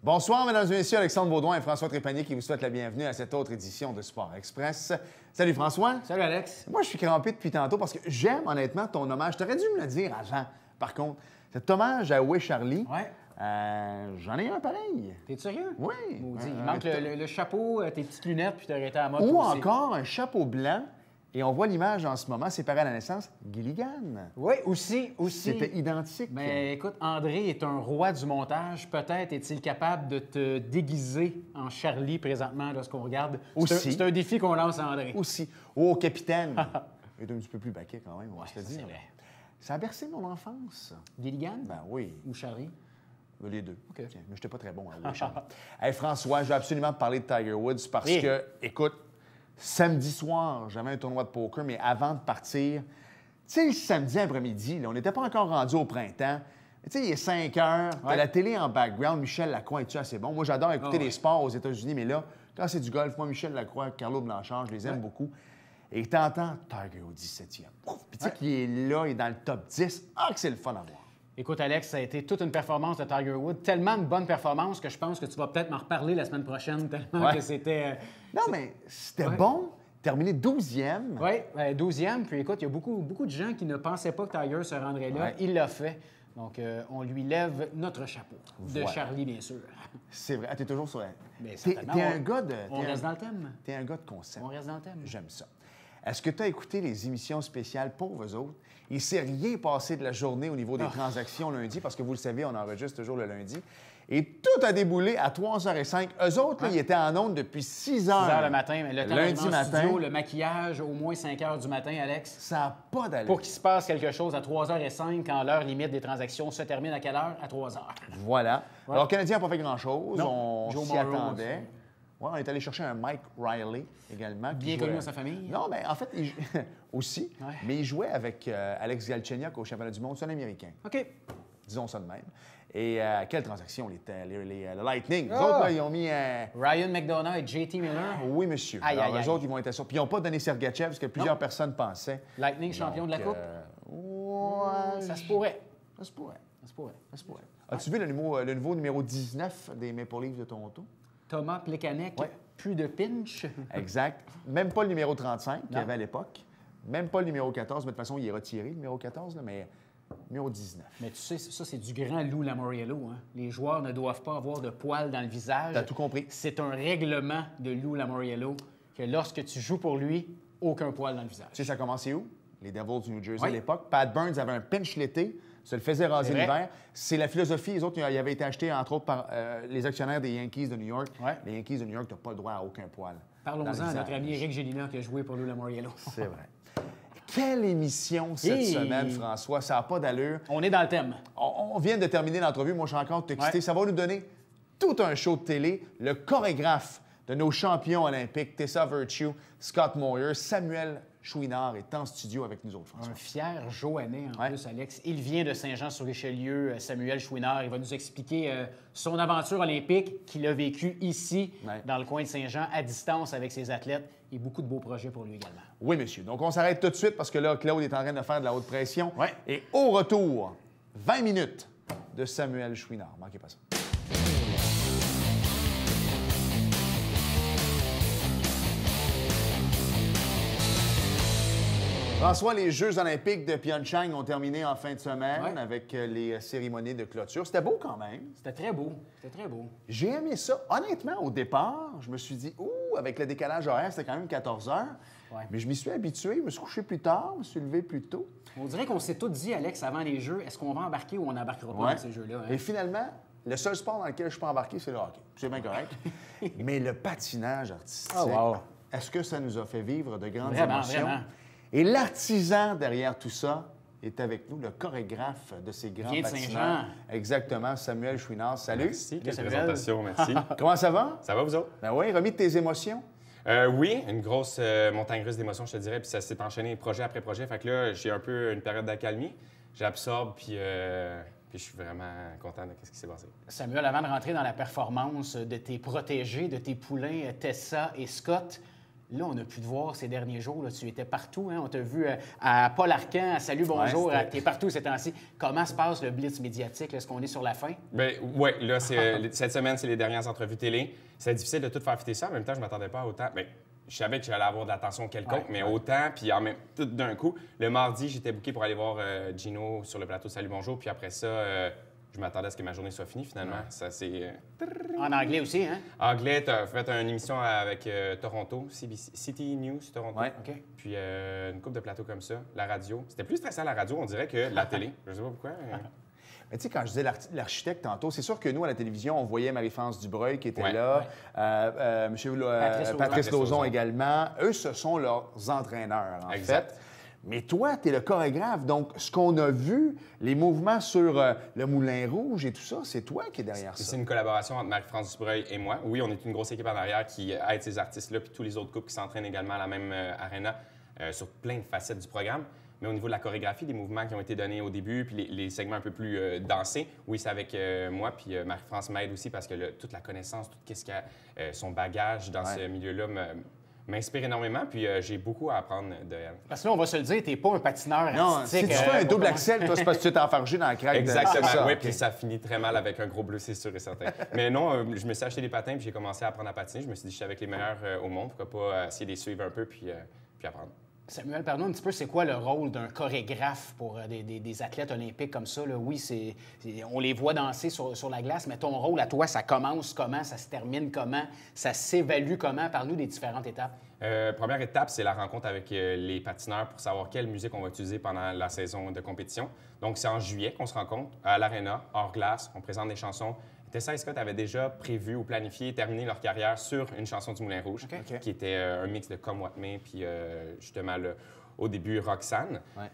Bonsoir, mesdames et messieurs, Alexandre Baudouin et François Trépanier qui vous souhaitent la bienvenue à cette autre édition de Sport Express. Salut François. Salut Alex. Moi, je suis crampé depuis tantôt parce que j'aime honnêtement ton hommage. Tu aurais dû me le dire avant, par contre. Cet hommage à Où est Charlie? Ouais. J'en ai un pareil. T'es sérieux? Oui. Maudit. Il manque le chapeau, tes petites lunettes, puis t'as arrêté à la mode. Ou aussi. encore un chapeau blanc. Et on voit l'image en ce moment, séparée à la naissance, Gilligan. Oui, aussi. C'était identique. Mais écoute, André est un roi du montage. Peut-être est-il capable de te déguiser en Charlie présentement lorsqu'on regarde. Aussi. C'est un défi qu'on lance à André. Aussi. Oh, capitaine. Il est un petit peu plus baquet quand même, on va se le ça, dire. c'est vrai. Ça a bercé mon enfance. Gilligan? Ben oui. Ou Charlie? Les deux. OK. Tiens, mais je n'étais pas très bon à Où est Charlie. Hey, François, je vais absolument te parler de Tiger Woods parce Oui. que, écoute, samedi soir, j'avais un tournoi de poker, mais avant de partir, tu sais, le samedi après-midi, là, on n'était pas encore rendu au printemps. Tu sais, il est 5 heures, t'as Ouais. la télé en background, Michel Lacroix, es-tu assez bon? Moi, j'adore écouter les sports aux États-Unis, mais là, quand c'est du golf, moi, Michel Lacroix, Carlo Blanchard, je les aime beaucoup. Et t'entends Tiger au 17e. Puis tu sais qu'il est là, il est dans le top 10. Ah, que c'est le fun à voir. Écoute, Alex, ça a été toute une performance de Tiger Woods. Tellement de bonnes performances que je pense que tu vas peut-être m'en reparler la semaine prochaine, tellement Ouais. que c'était... Non, mais c'était Ouais. bon. Terminé 12e. Oui, 12e. Puis écoute, il y a beaucoup de gens qui ne pensaient pas que Tiger se rendrait là. Ouais. Il l'a fait. Donc, on lui lève notre chapeau. De Voilà. Charlie, bien sûr. C'est vrai. Ah, t'es toujours sur la... Mais T'es certainement, un gars de... On reste dans le thème. T'es un gars de concept. On reste dans le thème. J'aime ça. Est-ce que tu as écouté les émissions spéciales pour eux autres? Il ne s'est rien passé de la journée au niveau des transactions lundi, parce que vous le savez, on enregistre toujours le lundi. Et tout a déboulé à 3h05. Eux autres, là, ils étaient en onde depuis 6h. 6 heures le matin, mais le temps Lundi d'arriver en matin. studio, le maquillage, au moins 5 heures du matin, Alex. Ça n'a pas d'allure. Pour qu'il se passe quelque chose à 3h05, quand l'heure limite des transactions se termine à quelle heure? À 3h. Voilà. Ouais. Alors, le Canadien n'a pas fait grand-chose. Non. On Joe s'y Morrow attendait. Ouais, on est allé chercher un Mike Riley également. qui Bien jouait- connu dans sa famille. Non, mais en fait, aussi. Ouais. Mais il jouait avec Alex Galchenyuk au championnat du monde. C'est un Américain. OK. Disons ça de même. Et quelle transaction, le Lightning. Les Ah! autres, là, ils ont mis... Ryan McDonough et JT Miller. Oui, monsieur. Aïe, Alors, aïe, eux aïe. autres, ils vont être sûrs. Puis ils n'ont pas donné Sergachev, ce que plusieurs personnes pensaient. Lightning champion de la Donc, Coupe. Ouais, Ça se pourrait. Ça se pourrait. Ça se pourrait. Ça se pourrait. As-tu vu le nouveau numéro 19 des Maple Leafs de Toronto? Thomas Plekanec, Ouais. plus de pinch. Exact. Même pas le numéro 35 qu'il y Non. avait à l'époque. Même pas le numéro 14, mais de toute façon, il est retiré, le numéro 14, là, mais numéro 19. Mais tu sais, ça, c'est du grand Lou Lamoriello. Hein? Les joueurs ne doivent pas avoir de poils dans le visage. T'as tout compris. C'est un règlement de Lou Lamoriello que lorsque tu joues pour lui, aucun poil dans le visage. Tu sais, ça a commencé où? Les Devils du New Jersey Oui. à l'époque. Pat Burns avait un pinch l'été, se le faisait raser C'est vrai. l'hiver. C'est la philosophie. Les autres, il avait été acheté, entre autres, par les actionnaires des Yankees de New York. Ouais. Les Yankees de New York, tu n'as pas le droit à aucun poil. dans le Parlons-en à notre visage. ami Éric Gélina qui a joué pour Lou Lamoriello. C'est vrai. Quelle émission cette Hey! semaine, François. Ça n'a pas d'allure. On est dans le thème. On vient de terminer l'entrevue. Moi, je suis encore excité. Ouais. Ça va nous donner tout un show de télé. Le chorégraphe de nos champions olympiques, Tessa Virtue, Scott Moyer, Samuel Chouinard est en studio avec nous autres, François. Un fier Joannais, en Ouais. plus, Alex. Il vient de Saint-Jean-sur-Richelieu, Samuel Chouinard. Il va nous expliquer son aventure olympique qu'il a vécue ici, Ouais. dans le coin de Saint-Jean, à distance avec ses athlètes. Et beaucoup de beaux projets pour lui également. Oui, monsieur. Donc, on s'arrête tout de suite parce que là, Claude est en train de faire de la haute pression. Ouais. Et au retour, 20 minutes de Samuel Chouinard. Manquez pas ça. François, les Jeux olympiques de Pyeongchang ont terminé en fin de semaine Ouais. avec les cérémonies de clôture. C'était beau quand même. C'était très beau. C'était très beau. J'ai aimé ça. Honnêtement, au départ, je me suis dit, ouh, avec le décalage horaire, c'était quand même 14 heures. Ouais. Mais je m'y suis habitué. Je me suis couché plus tard, je me suis levé plus tôt. On dirait qu'on s'est tout dit, Alex, avant les Jeux, est-ce qu'on va embarquer ou on n'embarquera pas Ouais. dans ces Jeux-là? hein? Et finalement, le seul sport dans lequel je peux embarquer, c'est le hockey. C'est bien correct. Mais le patinage artistique, Oh, wow. est-ce que ça nous a fait vivre de grandes Vraiment, émotions? vraiment. Et l'artisan derrière tout ça est avec nous, le chorégraphe de ces grands Vient de patineurs. Saint-Jean. Exactement, Samuel Chouinard. Salut. Merci, quelle Samuel. présentation, merci. Comment ça va? Ça va, vous autres? Ben oui, remis de tes émotions? Oui, une grosse montagne russe d'émotions, je te dirais, puis ça s'est enchaîné projet après projet. Fait que là, j'ai un peu une période d'accalmie. J'absorbe, puis je suis vraiment content de ce qui s'est passé. Samuel, avant de rentrer dans la performance de tes protégés, de tes poulains, Tessa et Scott, Là, on a pu te voir ces derniers jours. Là, tu étais partout. Hein? On t'a vu à Paul Arcand, à Salut, bonjour. Tu es partout ces temps-ci. Comment se passe le blitz médiatique? Est-ce qu'on est sur la fin? Bien, oui, là, cette semaine, c'est les dernières entrevues télé. C'est difficile de tout faire fitter ça. En même temps, je ne m'attendais pas à autant. Bien, je savais que j'allais avoir de l'attention quelconque, mais autant, puis en même tout d'un coup. Le mardi, j'étais booké pour aller voir Gino sur le plateau Salut, bonjour. Puis après ça, je m'attendais à ce que ma journée soit finie, finalement. Ça, c'est... En anglais aussi, hein? Anglais, tu as fait une émission avec Toronto, CBC, City News Toronto. Ouais. OK. Puis une couple de plateaux comme ça. La radio. C'était plus stressant la radio, on dirait, que la télé. Je sais pas pourquoi. Mais tu sais, quand je disais l'architecte tantôt, c'est sûr que nous, à la télévision, on voyait Marie-France Dubreuil qui était Ouais. là, Patrice Lauzon également. Eux, ce sont leurs entraîneurs, en Exact. fait. Mais toi, tu es le chorégraphe. Donc, ce qu'on a vu, les mouvements sur le Moulin Rouge et tout ça, c'est toi qui es derrière ça. C'est une collaboration entre Marie-France Dubreuil et moi. Oui, on est une grosse équipe en arrière qui aide ces artistes-là, puis tous les autres couples qui s'entraînent également à la même arena sur plein de facettes du programme. Mais au niveau de la chorégraphie, des mouvements qui ont été donnés au début, puis les segments un peu plus dansés, oui, c'est avec moi, puis Marie-France m'aide aussi parce que toute la connaissance, tout ce qu'il y a, son bagage dans ce milieu-là m'inspire énormément, puis j'ai beaucoup à apprendre d'elle. Parce que là, on va se le dire, t'es pas un patineur Non, artistique. si tu fais un double axel, toi, c'est parce que tu t'es enfargé dans la craque. Exactement, C'est ça, oui, OK. puis ça finit très mal avec un gros bleu, c'est sûr et certain. Mais non, je me suis acheté des patins, puis j'ai commencé à apprendre à patiner. Je me suis dit, je suis avec les meilleurs au monde, pourquoi pas essayer de les suivre un peu, puis apprendre. Samuel, parle-nous un petit peu, c'est quoi le rôle d'un chorégraphe pour des athlètes olympiques comme ça? Là? Oui, on les voit danser sur la glace, mais ton rôle à toi, ça commence comment? Ça se termine comment? Ça s'évalue comment? Parle-nous des différentes étapes. Première étape, c'est la rencontre avec les patineurs pour savoir quelle musique on va utiliser pendant la saison de compétition. Donc, c'est en juillet qu'on se rencontre à l'Arena, hors glace. On présente des chansons. Tessa et Scott avaient déjà prévu ou planifié terminer leur carrière sur une chanson du Moulin Rouge, qui était un mix de Come What May, puis justement, au début, Roxane. Ouais.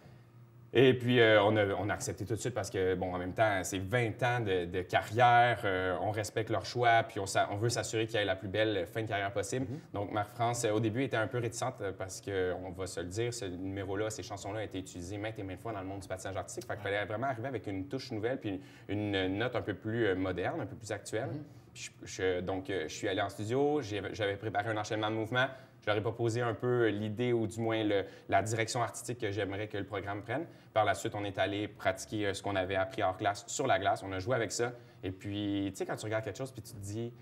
Et puis, on a accepté tout de suite parce que, bon, en même temps, c'est 20 ans de carrière, on respecte leur choix, puis on veut s'assurer qu'il y ait la plus belle fin de carrière possible. Donc, Marie-France, au début, était un peu réticente parce qu'on va se le dire, ce numéro-là, ces chansons-là ont été utilisées maintes et maintes fois dans le monde du patinage artistique. Fait qu'il fallait vraiment arriver avec une touche nouvelle, puis une note un peu plus moderne, un peu plus actuelle. Puis je suis allé en studio, j'avais préparé un enchaînement de mouvements. Je leur ai proposé un peu l'idée ou du moins la direction artistique que j'aimerais que le programme prenne. Par la suite, on est allé pratiquer ce qu'on avait appris hors glace sur la glace. On a joué avec ça. Et puis, tu sais, quand tu regardes quelque chose puis tu te dis,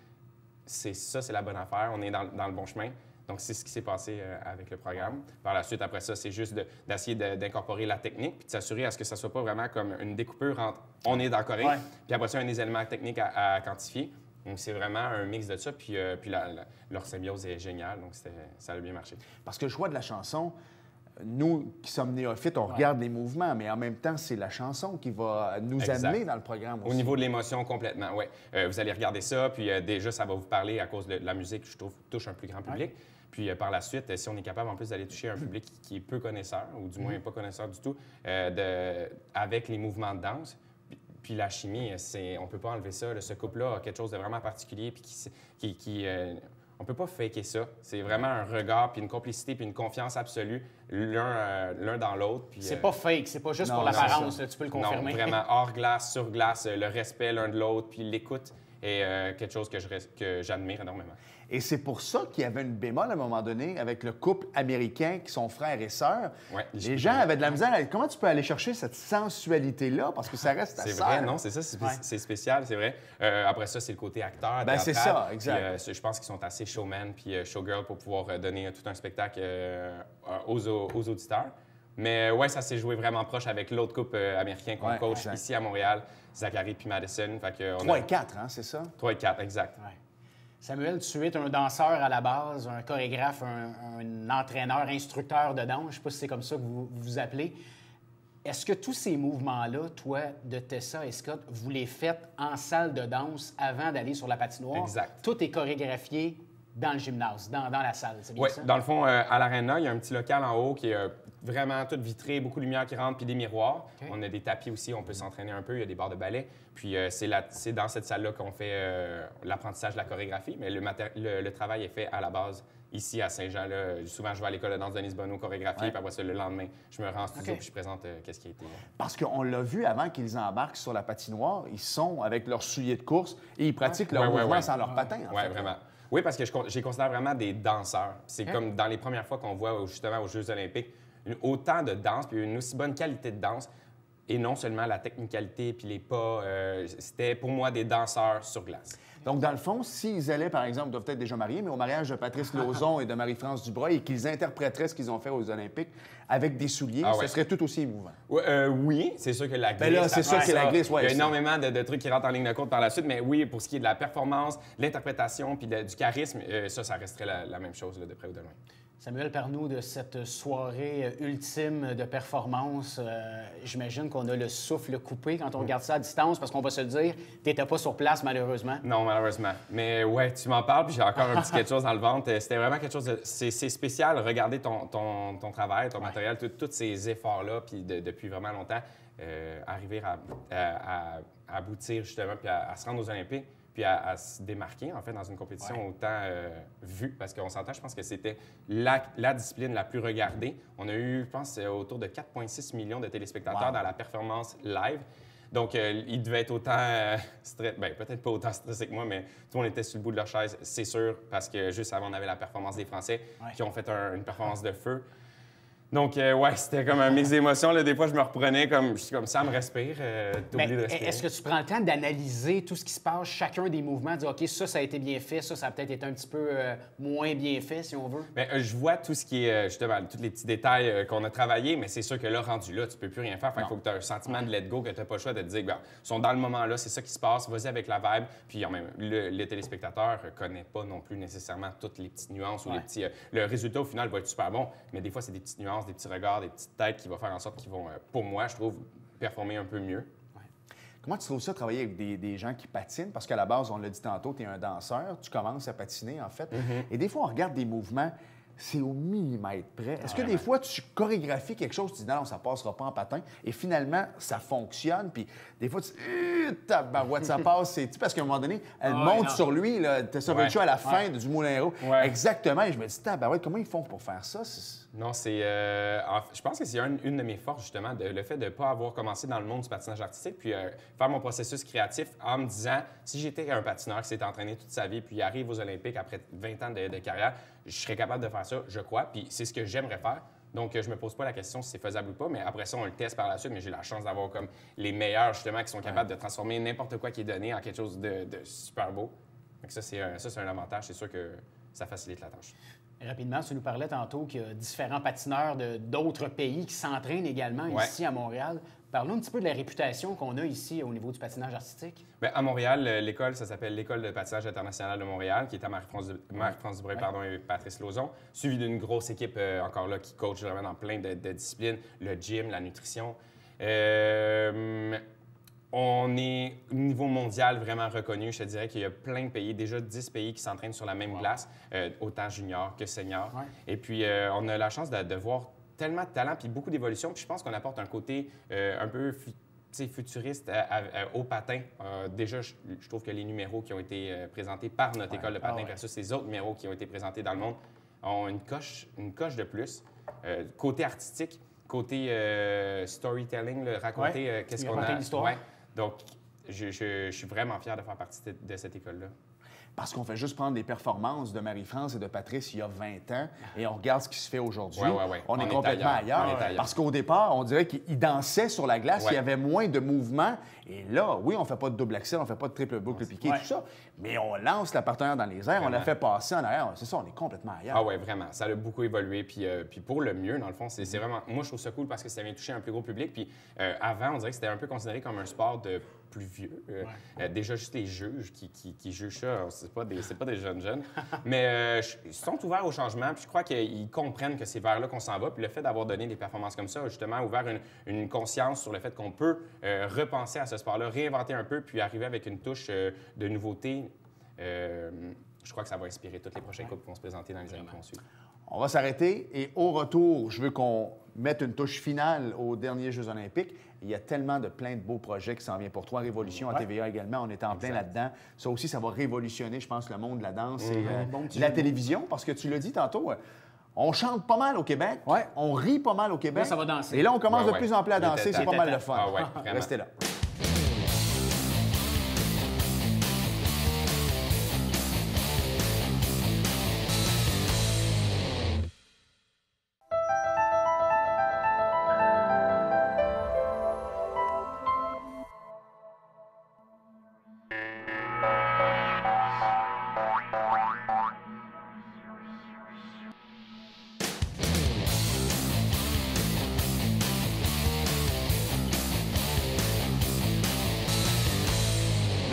c'est la bonne affaire, on est dans le bon chemin. Donc, c'est ce qui s'est passé avec le programme. Par la suite, après ça, c'est juste d'essayer d'incorporer la technique puis de s'assurer à ce que ça ne soit pas vraiment comme une découpure entre on est dans le Corée, puis après ça, un des éléments techniques à quantifier. Donc, c'est vraiment un mix de ça, puis leur symbiose est géniale, donc ça a bien marché. Parce que le choix de la chanson, nous qui sommes néophytes, on regarde les mouvements, mais en même temps, c'est la chanson qui va nous amener dans le programme aussi. Au niveau de l'émotion, complètement, oui. Vous allez regarder ça, puis déjà, ça va vous parler à cause de la musique, je trouve, touche un plus grand public. Puis par la suite, si on est capable en plus d'aller toucher un public qui est peu connaisseur, ou du moins pas connaisseur du tout, avec les mouvements de danse, puis la chimie, on peut pas enlever ça. Ce couple-là a quelque chose de vraiment particulier, puis on peut pas faker ça. C'est vraiment un regard, puis une complicité, puis une confiance absolue l'un dans l'autre. C'est pas fake, c'est pas juste pour l'apparence, tu peux le confirmer. Non, vraiment hors glace, sur glace, le respect l'un de l'autre, puis l'écoute est quelque chose que j'admire énormément. Et c'est pour ça qu'il y avait une bémol à un moment donné avec le couple américain qui sont frères et sœurs. Ouais, les gens avaient de la misère. Comment tu peux aller chercher cette sensualité-là? Parce que ça reste ta sœur. C'est vrai, non, c'est ça, c'est spécial, c'est vrai. Après ça, c'est le côté acteur, ben, c'est ça, exact. Puis, je pense qu'ils sont assez showman puis showgirl pour pouvoir donner tout un spectacle aux auditeurs. Mais ouais, ça s'est joué vraiment proche avec l'autre couple américain qu'on coach ici à Montréal, Zachary puis Madison. 3 et 4, hein, c'est ça? 3 et 4, exact. Ouais. Samuel, tu es un danseur à la base, un chorégraphe, un entraîneur, instructeur de danse. Je ne sais pas si c'est comme ça que vous vous appelez. Est-ce que tous ces mouvements-là, toi, de Tessa et Scott, vous les faites en salle de danse avant d'aller sur la patinoire? Exact. Tout est chorégraphié dans le gymnase, dans la salle, c'est bien ça? Oui, dans le fond, à l'Arena, il y a un petit local en haut qui est vraiment tout vitré, beaucoup de lumière qui rentre, puis des miroirs. Okay. On a des tapis aussi, on peut s'entraîner un peu, il y a des barres de ballet. Puis c'est dans cette salle-là qu'on fait l'apprentissage de la chorégraphie, mais le travail est fait à la base ici à Saint-Jean. Là. Souvent, je vais à l'école de danse Denise Bonneau, chorégraphie, puis après ça, le lendemain, je me rends en studio puis je présente qu'est-ce qui a été. Parce qu'on l'a vu avant qu'ils embarquent sur la patinoire, ils sont avec leurs souliers de course et ils pratiquent leur mouvement sans leurs patins. Oui, vraiment. Oui, parce que j'ai considéré vraiment des danseurs. C'est comme dans les premières fois qu'on voit justement aux Jeux olympiques autant de danse, puis une aussi bonne qualité de danse, et non seulement la technicalité puis les pas. C'était pour moi des danseurs sur glace. Donc, dans le fond, s'ils allaient, par exemple, ils doivent être déjà mariés, mais au mariage de Patrice Lauzon et de Marie-France Dubreuil, et qu'ils interpréteraient ce qu'ils ont fait aux Olympiques avec des souliers, ce serait tout aussi émouvant. Oui, c'est sûr que la glisse... Ben là, c'est sûr que la glisse, il y a énormément de trucs qui rentrent en ligne de compte par la suite, mais oui, pour ce qui est de la performance, de l'interprétation puis du charisme, ça resterait la même chose là, de près ou de loin. Samuel, parle-nous de cette soirée ultime de performance. J'imagine qu'on a le souffle coupé quand on regarde ça à distance, parce qu'on va se le dire, tu n'étais pas sur place, malheureusement. Non, malheureusement. Mais ouais, tu m'en parles, puis j'ai encore un petit quelque chose dans le ventre. C'était vraiment quelque chose de... C'est spécial, regarder ton travail, ton matériel, tous ces efforts-là, puis depuis vraiment longtemps, arriver à aboutir justement, puis à se rendre aux Olympiques, puis à se démarquer, en fait, dans une compétition autant vue, parce qu'on s'entend, je pense que c'était la discipline la plus regardée. On a eu, je pense, autour de 4,6 millions de téléspectateurs dans la performance live. Donc, il devait être autant peut-être pas autant stressé que moi, mais tout le monde était sur le bout de leur chaise, c'est sûr, parce que juste avant, on avait la performance des Français qui ont fait une performance de feu. Donc, ouais, c'était comme un mix d'émotions. Des fois, je me reprenais comme ça, me respire, t'oublies de respirer. Est-ce que tu prends le temps d'analyser tout ce qui se passe, chacun des mouvements, de dire, OK, ça a été bien fait, ça a peut-être été un petit peu moins bien fait, si on veut? Bien, je vois tout ce qui est, justement, tous les petits détails qu'on a travaillés, mais c'est sûr que là, rendu là, tu peux plus rien faire. Il faut que tu aies un sentiment de let go, que tu n'as pas le choix de te dire, ils sont dans le moment là, c'est ça qui se passe, vas-y avec la vibe. Puis, même, le téléspectateur ne connaît pas non plus nécessairement toutes les petites nuances ou les petits. Le résultat, au final, va être super bon, mais des fois, c'est des petites nuances, des petits regards, des petites têtes qui vont faire en sorte qu'ils vont, pour moi, je trouve, performer un peu mieux. Comment tu trouves ça, travailler avec des gens qui patinent? Parce qu'à la base, on l'a dit tantôt, tu es un danseur, tu commences à patiner, en fait. Et des fois, on regarde des mouvements, c'est au millimètre près. Est-ce que des fois, tu chorégraphies quelque chose, tu dis non, ça passera pas en patin, et finalement, ça fonctionne, puis des fois, tu dis, tabarouette, ça passe, parce qu'à un moment donné, elle monte sur lui, ça veut dire à la fin du Moulin Rouge. Exactement, et je me dis, tabarouette, comment ils font pour faire ça? Non, c'est. Je pense que c'est une de mes forces, justement, le fait de ne pas avoir commencé dans le monde du patinage artistique, puis faire mon processus créatif en me disant, si j'étais un patineur qui s'est entraîné toute sa vie, puis il arrive aux Olympiques après 20 ans de carrière, je serais capable de faire ça, je crois, puis c'est ce que j'aimerais faire. Donc, je me pose pas la question si c'est faisable ou pas, mais après ça, on le teste par la suite, mais j'ai la chance d'avoir comme les meilleurs, justement, qui sont capables de transformer n'importe quoi qui est donné en quelque chose de super beau. Donc ça, c'est un avantage. C'est sûr que ça facilite la tâche. Rapidement, tu nous parlais tantôt qu'il y a différents patineurs d'autres pays qui s'entraînent également ici à Montréal. Parlons un petit peu de la réputation qu'on a ici au niveau du patinage artistique. Bien, à Montréal, l'école, ça s'appelle l'École de patinage international de Montréal, qui est à Marie-France Dubreuil et Patrice Lauzon, suivi d'une grosse équipe encore là qui coach vraiment dans plein de disciplines, le gym, la nutrition. On est au niveau mondial vraiment reconnu. Je te dirais qu'il y a plein de pays, déjà 10 pays qui s'entraînent sur la même glace, autant junior que senior. Et puis, on a la chance de voir tellement de talent puis beaucoup d'évolution. Puis je pense qu'on apporte un côté un peu futuriste au patin. Déjà, je trouve que les numéros qui ont été présentés par notre école de patin versus les autres numéros qui ont été présentés dans le monde ont une coche de plus. Côté artistique, côté storytelling, raconter qu'est-ce qu'on a. L'histoire. Donc, je suis vraiment fier de faire partie de cette école-là. Parce qu'on fait juste prendre les performances de Marie-France et de Patrice il y a 20 ans et on regarde ce qui se fait aujourd'hui. On est complètement ailleurs. Parce qu'au départ, on dirait qu'ils dansaient sur la glace, il y avait moins de mouvements. Et là, oui, on ne fait pas de double axel, on ne fait pas de triple boucle piqué, tout ça, mais on lance la partenaire dans les airs, on la fait passer en arrière. C'est ça, on est complètement ailleurs. Ah oui, vraiment. Ça a beaucoup évolué. Puis pour le mieux, dans le fond, c'est vraiment... Moi, je trouve ça cool parce que ça vient toucher un plus gros public. Puis avant, on dirait que c'était un peu considéré comme un sport de plus vieux. Déjà, juste les juges qui jugent ça, c'est pas des jeunes. Mais ils sont ouverts au changement. Puis je crois qu'ils comprennent que c'est vers là qu'on s'en va. Puis le fait d'avoir donné des performances comme ça a justement ouvert une conscience sur le fait qu'on peut repenser à ce sport-là, réinventer un peu, puis arriver avec une touche de nouveauté. Je crois que ça va inspirer toutes les prochaines coupes qui vont se présenter dans les années qui vont suivre. On va s'arrêter et au retour, je veux qu'on mette une touche finale aux derniers Jeux olympiques. Il y a tellement de plein de beaux projets qui s'en viennent pour toi. Révolution à TVA également, on est en plein là-dedans. Ça aussi, ça va révolutionner, je pense, le monde de la danse et la télévision, parce que tu l'as dit tantôt, on chante pas mal au Québec, on rit pas mal au Québec. Là, ça va danser. Et là, on commence de plus en plus à danser, c'est pas mal le fun. Restez là.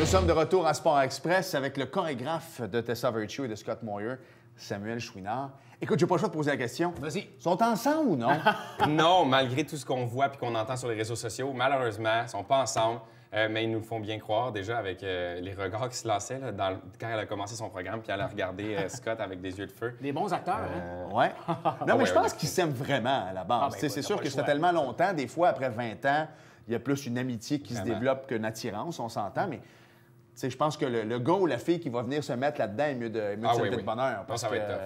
Nous sommes de retour à Sport Express avec le chorégraphe de Tessa Virtue et de Scott Moir, Samuel Chouinard. Écoute, j'ai pas le choix de poser la question. Vas-y. Ils sont ensemble ou non? Non, malgré tout ce qu'on voit et qu'on entend sur les réseaux sociaux, malheureusement, ils ne sont pas ensemble. Mais ils nous le font bien croire déjà avec les regards qui se lançaient là, quand elle a commencé son programme puis elle a regardé Scott avec des yeux de feu. Des bons acteurs, hein? Ouais. Non, mais ouais, je pense ouais. qu'ils s'aiment vraiment à la base. Ah, ben Tu sais, oui, c'est t'as sûr pas que le ça fait choix. tellement longtemps. Des fois, après 20 ans, il y a plus une amitié qui se Vraiment. développe qu'une attirance, on s'entend. Mais tu sais, je pense que le gars ou la fille qui va venir se mettre là-dedans est mieux de célébrer de bonheur. Non, Parce ça va que, être tough.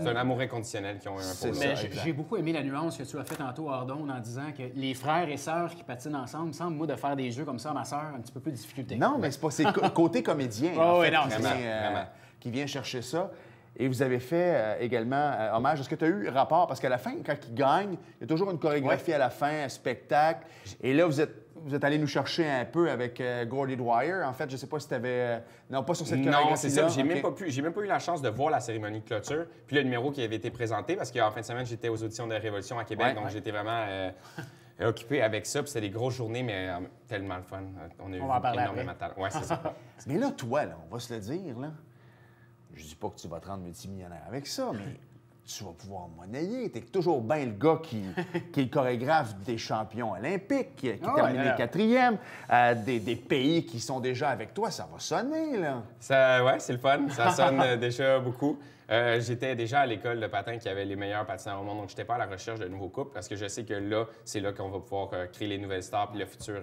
C'est un amour inconditionnel qu'ils ont eu un c'est pour ça. Mais l'autre. exact. j'ai beaucoup aimé la nuance que tu as fait tantôt hors d'onde en disant que les frères et sœurs qui patinent ensemble, il me semble, moi, de faire des jeux comme ça à ma sœur, un petit peu plus de difficulté. Non, mais c'est pas. C'est côté comédien, Ah en oui, fait, non, qui, c'est vient, ça. Vraiment. qui vient chercher ça. Et vous avez fait également hommage. Est-ce que tu as eu rapport? Parce qu'à la fin, quand il gagne, il y a toujours une chorégraphie à la fin, un spectacle. Et là, vous êtes allé nous chercher un peu avec Gordy Dwyer. En fait, je ne sais pas si tu avais. Non, pas sur cette chorégraphie. Non, c'est ça. J'ai OK. même pas eu la chance de voir la cérémonie de clôture, puis le numéro qui avait été présenté, parce qu'en fin de semaine, j'étais aux auditions de Révolution à Québec, Ouais, donc ouais. j'étais vraiment occupé avec ça. Puis c'était des grosses journées, mais tellement le fun. On a eu On va en parler énormément de talent. Ouais, c'est ça. Mais là, toi, là, on va se le dire, là. Je dis pas que tu vas te rendre multimillionnaire avec ça, mais tu vas pouvoir monnayer. T'es toujours bien le gars qui est le chorégraphe des champions olympiques, qui Ah ouais, termine là. 4e, des pays qui sont déjà avec toi. Ça va sonner, là. Ouais, c'est le fun. Ça sonne déjà beaucoup. J'étais déjà à l'école de patin qui avait les meilleurs patineurs au monde, donc j'étais pas à la recherche de nouveaux couples parce que je sais que là, c'est là qu'on va pouvoir créer les nouvelles stars puis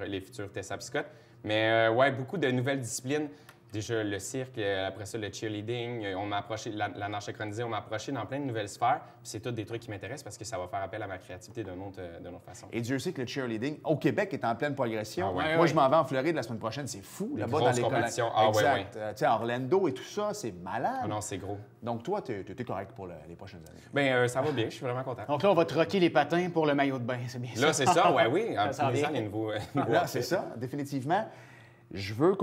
les futurs Tessa puis Scott. Mais ouais, beaucoup de nouvelles disciplines. Déjà le cirque, après ça le cheerleading, on m'a approché, la marche synchronisée, on m'a approché dans plein de nouvelles sphères. Puis c'est tous des trucs qui m'intéressent parce que ça va faire appel à ma créativité d'une autre façon. Et Dieu sait que le cheerleading au Québec est en pleine progression. Ah ouais. Moi, je m'en vais en Floride la semaine prochaine. C'est fou, là-bas, dans grosses l'école. compétitions. Ah ouais, exact. Tu sais, Orlando et tout ça, c'est malade. Ah non, c'est gros. Donc, toi, tu es correct pour les prochaines années. Bien, ça va bien, je suis vraiment content. Donc là, on va troquer les patins pour le maillot de bain, c'est bien ça. Là, c'est ça, ouais, oui. En Ça finissant vient. les nouveaux. Là, c'est ça, définitivement. Je veux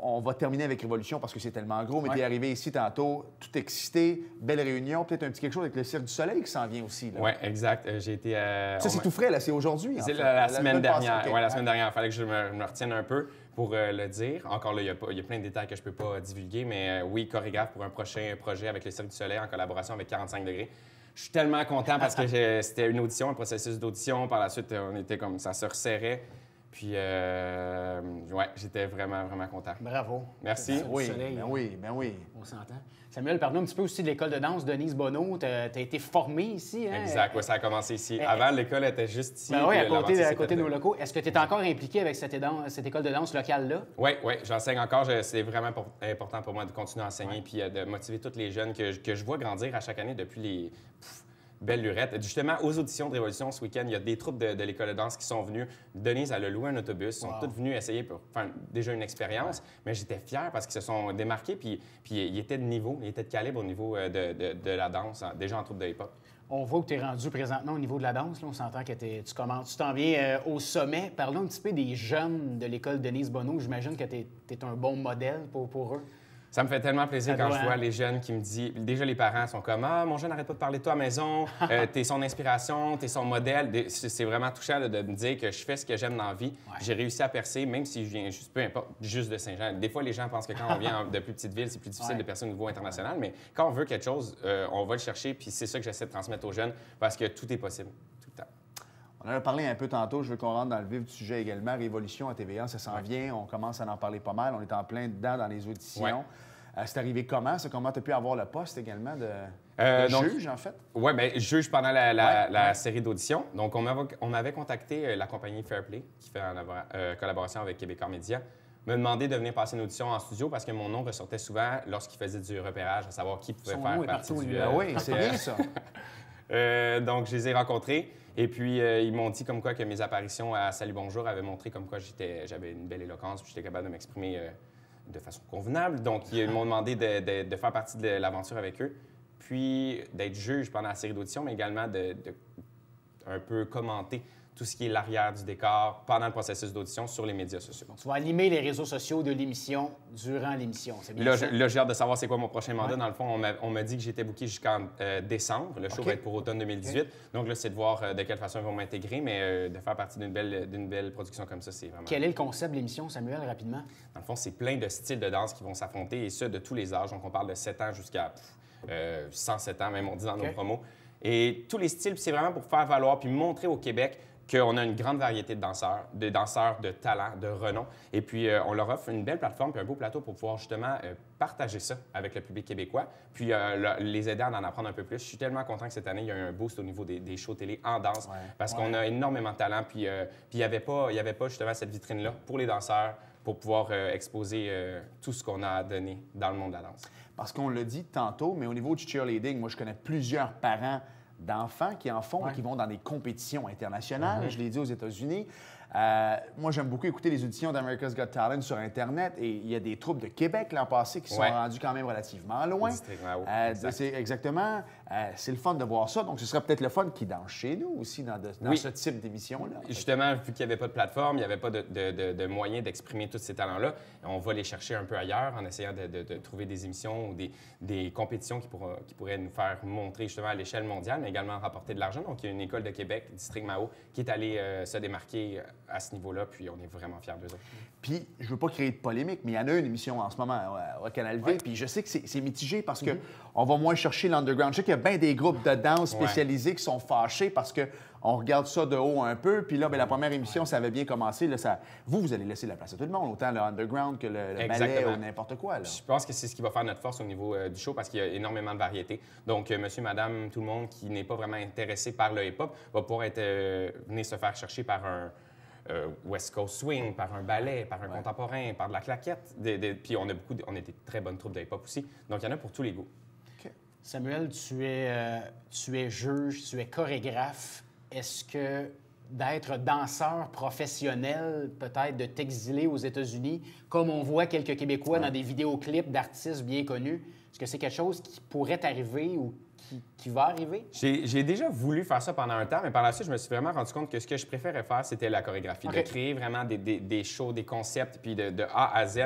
on va terminer avec Révolution parce que c'est tellement gros, mais Ouais. tu es arrivé ici tantôt, tout excité, belle réunion, peut-être un petit quelque chose avec le Cirque du Soleil qui s'en vient aussi. Là. Oui, exact. J'ai été. Ça, c'est tout frais, là, c'est aujourd'hui. en C'est fait. la semaine passée, dernière. OK. Ouais, la semaine dernière. Il fallait que je me retienne un peu pour le dire. Encore là, il y a plein de détails que je peux pas divulguer, mais oui, chorégraphe pour un prochain projet avec le Cirque du Soleil en collaboration avec 45 degrés. Je suis tellement content parce que c'était une audition, un processus d'audition. Par la suite, on était comme ça se resserrait. Puis, ouais, j'étais vraiment, vraiment content. Bravo. Merci. Oui, Soleil. ben oui. On s'entend. Samuel, parle-nous un petit peu aussi de l'école de danse Denise Bonneau. Tu as été formé ici, hein? Exact, ouais, ça a commencé ici. Avant, l'école était juste ici. Ben oui, puis à l'avancée, côté c'était de nos locaux. Est-ce que tu es encore impliqué avec cette école de danse locale-là? Oui, j'enseigne encore. C'est vraiment important pour moi de continuer à enseigner puis de motiver tous les jeunes que je vois grandir à chaque année depuis les belles lurettes. Justement, aux auditions de Révolution ce week-end, il y a des troupes de l'école de danse qui sont venues. Denise, elle a loué un autobus. Ils sont Wow. toutes venues essayer pour faire déjà une expérience. Mais j'étais fier parce qu'ils se sont démarqués puis ils étaient de niveau, ils étaient de calibre au niveau de la danse, déjà en troupe de hip-hop. On voit que tu es rendu présentement au niveau de la danse. Là. On s'entend que tu t'en viens au sommet. Parlons un petit peu des jeunes de l'école Denise Bonneau. J'imagine que tu es un bon modèle pour eux. Ça me fait tellement plaisir Ça quand doit, je vois hein? les jeunes qui me disent... Déjà, les parents sont comme « Ah, mon jeune, arrête pas de parler de toi à la maison. T'es son inspiration, t'es son modèle. » C'est vraiment touchant là, de me dire que je fais ce que j'aime dans la vie. Ouais. J'ai réussi à percer, même si je viens juste, peu importe, juste de Saint-Jean. Des fois, les gens pensent que quand on vient de plus petites villes, c'est plus difficile Ouais. de percer au niveau international. Mais quand on veut quelque chose, on va le chercher. Puis c'est ça que j'essaie de transmettre aux jeunes parce que tout est possible, tout le temps. On en a parlé un peu tantôt. Je veux qu'on rentre dans le vif du sujet également. Révolution à TVA, ça s'en vient. On commence à en parler pas mal. On est en plein dedans dans les auditions. Ouais. C'est arrivé comment? Comment tu as pu avoir le poste également de donc- juge, en fait? Oui, bien, juge pendant la Ouais. série d'auditions. Donc, on m'avait contacté la compagnie Fairplay, qui fait en collaboration avec Québécois Média, me demander de venir passer une audition en studio parce que mon nom ressortait souvent lorsqu'il faisait du repérage, à savoir qui pouvait Son faire nom est partie partout, du... lui. Ah oui, c'est bien ça. donc, je les ai rencontrés. Et puis, ils m'ont dit comme quoi que mes apparitions à Salut Bonjour avaient montré comme quoi j'avais une belle éloquence puis j'étais capable de m'exprimer de façon convenable. Donc, ils m'ont demandé de faire partie de l'aventure avec eux, puis d'être juge pendant la série d'auditions, mais également de un peu commenter tout ce qui est l'arrière du décor pendant le processus d'audition sur les médias sociaux. Donc, tu vas animer les réseaux sociaux de l'émission durant l'émission, c'est bien ça? Là, j'ai hâte de savoir c'est quoi mon prochain mandat. Dans le fond, on m'a dit que j'étais booké jusqu'en décembre. Le show va être pour automne 2018. Donc là, c'est de voir de quelle façon ils vont m'intégrer, mais de faire partie d'une belle production comme ça, c'est vraiment... Quel est le concept de l'émission, Samuel, rapidement? Dans le fond, c'est plein de styles de danse qui vont s'affronter, et ça, de tous les âges. Donc, on parle de 7 ans jusqu'à 107 ans, même, on dit dans nos promos. Et tous les styles, c'est vraiment pour faire valoir puis montrer au Québec qu'on a une grande variété de danseurs de talent, de renom. Et puis, on leur offre une belle plateforme puis un beau plateau pour pouvoir justement partager ça avec le public québécois, puis les aider à en apprendre un peu plus. Je suis tellement content que cette année, il y a eu un boost au niveau des shows télé en danse, parce qu'on a énormément de talent. Puis, il n'y avait pas justement cette vitrine-là pour les danseurs, pour pouvoir exposer tout ce qu'on a à donner dans le monde de la danse. Parce qu'on l'a dit tantôt, mais au niveau du cheerleading, moi, je connais plusieurs parents d'enfants qui en font et qui vont dans des compétitions internationales. Je l'ai dit aux États-Unis. Moi, j'aime beaucoup écouter les auditions d'America's Got Talent sur Internet, et il y a des troupes de Québec l'an passé qui sont rendus quand même relativement loin. C'est exactement. C'est le fun de voir ça. Donc, ce serait peut-être le fun qu'ils dansent chez nous aussi dans ce type d'émission-là. Justement, vu qu'il n'y avait pas de plateforme, il n'y avait pas de moyen d'exprimer tous ces talents-là, on va les chercher un peu ailleurs en essayant de trouver des émissions ou des compétitions qui pourraient nous faire montrer justement à l'échelle mondiale, mais également rapporter de l'argent. Donc, il y a une école de Québec, District Mao, qui est allée se démarquer à ce niveau-là, puis on est vraiment fiers d'eux autres. Puis, je veux pas créer de polémique, mais il y en a une émission en ce moment au Canal V, puis je sais que c'est mitigé parce que on va moins chercher l'underground. Je sais qu'il y a bien des groupes de danse spécialisés qui sont fâchés parce que on regarde ça de haut un peu, puis là, la première émission, ça avait bien commencé. Là, vous allez laisser la place à tout le monde, autant le underground que le ballet ou n'importe quoi. Là. Je pense que c'est ce qui va faire notre force au niveau du show, parce qu'il y a énormément de variété. Donc, monsieur, madame, tout le monde qui n'est pas vraiment intéressé par le hip-hop va pouvoir venir se faire chercher par un West Coast Swing, par un ballet, par un contemporain, par de la claquette. Puis on a des très bonnes troupes de hip-hop aussi. Donc, il y en a pour tous les goûts. Okay. Samuel, tu es juge, tu es chorégraphe. Est-ce que d'être danseur professionnel, peut-être de t'exiler aux États-Unis, comme on voit quelques Québécois dans des vidéoclips d'artistes bien connus, est-ce que c'est quelque chose qui pourrait t'arriver ou qui va arriver? J'ai déjà voulu faire ça pendant un temps, mais par la suite, je me suis vraiment rendu compte que ce que je préférais faire, c'était la chorégraphie. De créer vraiment des shows, des concepts, puis de A à Z.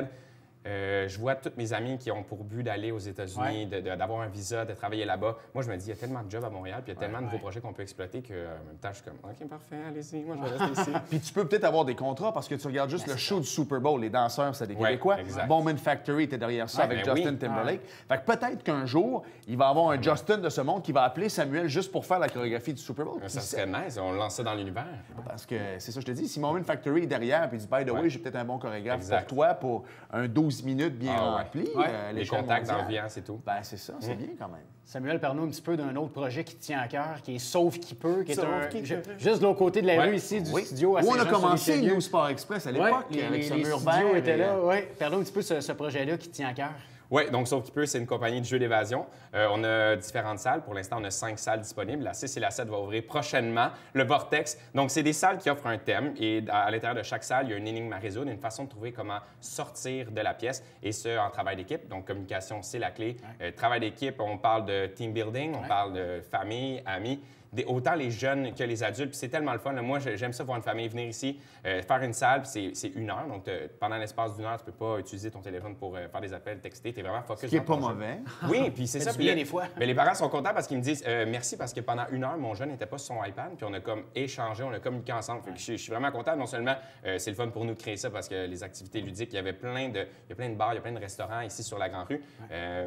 Je vois tous mes amis qui ont pour but d'aller aux États-Unis, d'avoir un visa, de travailler là-bas. Moi, je me dis, il y a tellement de jobs à Montréal, puis il y a tellement de nouveaux projets qu'on peut exploiter qu'en même temps, je suis comme, OK, parfait, allez-y, moi, je vais rester ici. Puis tu peux peut-être avoir des contrats parce que tu regardes juste le show du Super Bowl. Les danseurs, c'est des Québécois. Bowman Factory était derrière ça avec Justin Timberlake. Fait que peut-être qu'un jour, il va y avoir un Justin de ce monde qui va appeler Samuel juste pour faire la chorégraphie du Super Bowl. Ça serait nice, on lance ça dans l'univers. Parce que c'est ça, je te dis, si Bowman Factory est derrière, puis il dit, by the way, j'ai peut-être un bon chorégraphe pour toi, pour un 12 minutes bien rempli. Les contacts d'ambiance et tout. Ben c'est ça, c'est bien quand même. Samuel, parle-nous un petit peu d'un autre projet qui te tient à cœur, qui est Sauve qui peut, qui est juste de l'autre côté de la rue ici du studio à Saint-Jean. Où on a commencé, nous, Sport Express, à l'époque, avec ce mur vert. Les studios étaient là, Parle-nous un petit peu de ce projet-là qui te tient à cœur. Oui, donc Sauve qui peut, c'est une compagnie de jeux d'évasion. On a différentes salles. Pour l'instant, on a 5 salles disponibles. La 6 et la 7 va ouvrir prochainement. Le Vortex. Donc, c'est des salles qui offrent un thème. Et à l'intérieur de chaque salle, il y a une énigme à résoudre, une façon de trouver comment sortir de la pièce. Et ce, en travail d'équipe. Donc, communication, c'est la clé. Travail d'équipe, on parle de team building, on parle de famille, amis. Autant les jeunes que les adultes. Puis c'est tellement le fun. Là. Moi, j'aime ça voir une famille venir ici, faire une salle, puis c'est 1 heure. Donc, pendant l'espace d'1 heure, tu peux pas utiliser ton téléphone pour faire des appels, texter. Tu es vraiment focus. Ce qui n'est pas mauvais. Oui, puis c'est ça. Puis des fois. Mais les parents sont contents parce qu'ils me disent merci parce que pendant 1 heure, mon jeune n'était pas sur son iPad, puis on a comme échangé, on a communiqué ensemble. Fait que je suis vraiment content. Non seulement c'est le fun pour nous de créer ça parce que les activités ludiques, il y avait plein de bars, il y a plein de restaurants ici sur la Grande Rue,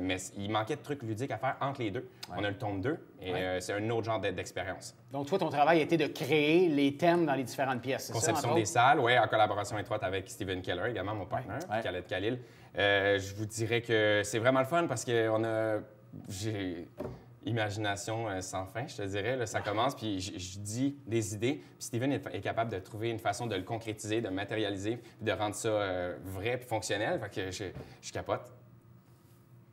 mais il manquait de trucs ludiques à faire entre les deux. On a le tome 2 et c'est un autre genre d'expérience. Donc, toi, ton travail a été de créer les thèmes dans les différentes pièces, c'est ça? Conception des salles, oui, en collaboration étroite avec Steven Keller, également mon partenaire, Khaled Khalil. Je vous dirais que c'est vraiment le fun parce que j'ai imagination sans fin, je te dirais. Là, ça commence, puis je dis des idées, puis Steven est capable de trouver une façon de le concrétiser, de matérialiser, puis de rendre ça vrai puis fonctionnel. Fait que je capote.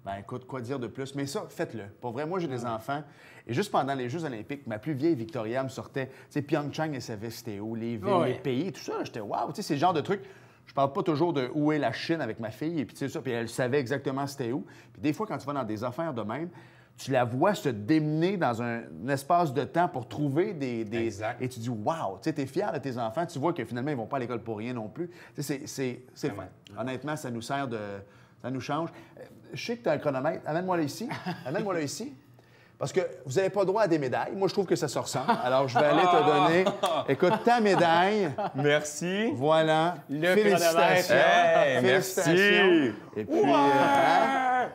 Ben écoute, quoi dire de plus? Mais ça, faites-le. Pour vrai, moi, j'ai des enfants. Et juste pendant les Jeux olympiques, ma plus vieille Victoria me sortait, tu sais, Pyeongchang, elle savait c'était où, les villes, les pays, tout ça. J'étais, waouh, tu sais, c'est le genre de truc. Je parle pas toujours de où est la Chine avec ma fille, et puis tu sais ça, puis elle savait exactement c'était où. Puis des fois, quand tu vas dans des affaires de même, tu la vois se démener dans un espace de temps pour trouver des... Exact. Et tu dis, wow, tu es fier de tes enfants, tu vois que finalement, ils ne vont pas à l'école pour rien non plus. C'est honnêtement, ça nous sert de... Ça nous change. Je sais que tu as un chronomètre. Amène-moi là ici. Amène-moi là ici. Parce que vous n'avez pas droit à des médailles. Moi, je trouve que ça se ressemble. Alors, je vais aller te donner, écoute, ta médaille. Merci. Voilà. Le Félicitations. Hey, Félicitations. merci. Et puis,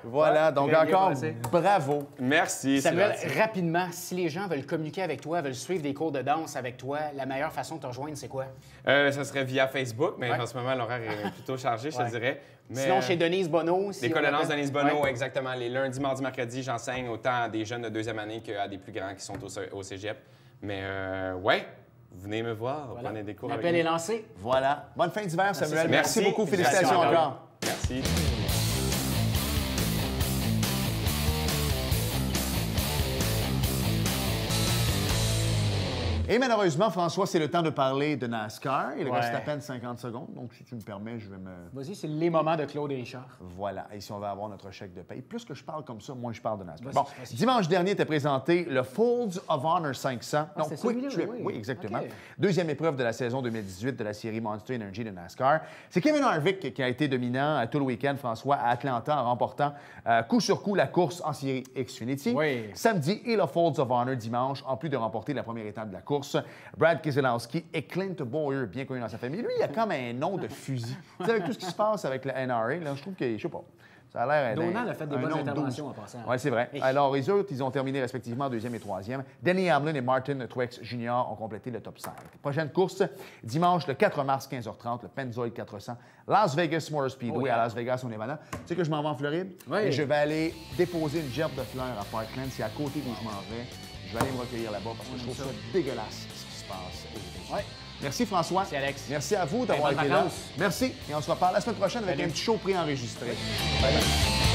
voilà. Donc, Très bien encore, passé. bravo. Merci. Samuel, c'est gentil. rapidement, si les gens veulent communiquer avec toi, veulent suivre des cours de danse avec toi, la meilleure façon de te rejoindre, c'est quoi? Ça serait via Facebook, mais Ouais. en ce moment, l'horaire est plutôt chargé, je te Ouais. dirais. Mais, Sinon, chez Denise Bonneau. Si L'école on de danse appelle- Denise Bonneau, Ouais. exactement. Les lundis, mardis, mercredis, j'enseigne autant à des jeunes de deuxième année qu'à des plus grands qui sont au cégep. Mais ouais, venez me voir, Voilà. prenez des cours L'appel avec est nous. lancé. Voilà. Bonne fin d'hiver, Samuel. Merci. Merci beaucoup. Félicitations Félicitations encore. encore. Merci. Et malheureusement, François, c'est le temps de parler de NASCAR. Il Ouais. reste à peine 50 secondes. Donc, si tu me permets, je vais me... Vas-y, c'est les moments de Claude et Richard. Voilà. Et si on va avoir notre chèque de paye, plus que je parle comme ça, moins je parle de NASCAR. Vas-y, Bon, vas-y. dimanche dernier, était présenté le Folds of Honor 500. Ah, c'est celui-là, Quick Trip. oui. Oui, exactement. OK. Deuxième épreuve de la saison 2018 de la série Monster Energy de NASCAR. C'est Kevin Harvick qui a été dominant tout le week-end, François, à Atlanta, en remportant coup sur coup la course en série Xfinity. Oui. Samedi et le Folds of Honor dimanche, en plus de remporter la première étape de la course. Brad Keselowski et Clint Bowyer, bien connu dans sa famille. Lui, il a comme un nom de fusil. Tu sais, avec tout ce qui se passe avec le NRA, là, je trouve que, je sais pas, ça a l'air... Donald a fait des un bonnes nom de interventions 12. en passant. Oui, c'est vrai. Hey. Alors, les autres, ils ont terminé respectivement deuxième et troisième. Denny Hamlin et Martin Truex Jr. ont complété le top 5. Prochaine course, dimanche, le 4 mars, 15h30, le Pennzoil 400, Las Vegas Motor Speedway Oh, yeah. à Las Vegas, au Nevada. Tu sais que je m'en vais en Floride? Oui. Et je vais aller déposer une gerbe de fleurs à Parkland. C'est à côté d'où je m'en vais. Je vais aller me recueillir là-bas parce que je trouve ça dégueulasse ce qui se passe. Ouais. Merci François. Merci, Alex. Merci à vous d'avoir Bonnes été là. vacances. Merci. Et on se reparle la semaine prochaine avec Salut. un petit show préenregistré. Bye bye.